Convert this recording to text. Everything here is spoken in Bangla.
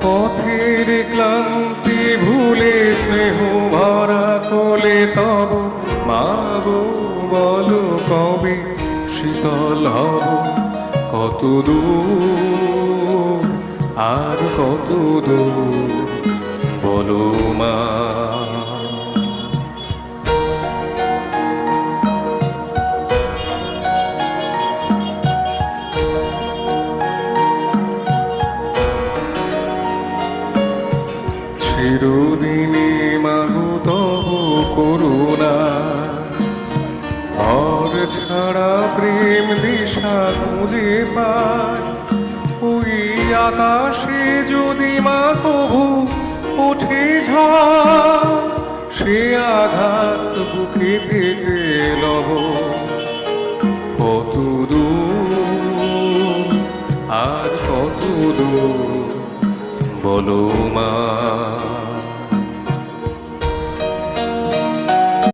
পথের ক্লান্তি ভুলে স্নেহ ভরা কোলে তব মাগো বলো কবে শীতল হব কত দূর আর কত দূর বলো মা চিরদিনে মাগো তব করুণা ঘর ছাড়া প্রেম দিশা খুঁজে পায় ওই আকাশে যদি মা কভু ওঠে ঝড় সে আঘাত বুকে পেতে লব কত দূর আর কত দূর বলো মা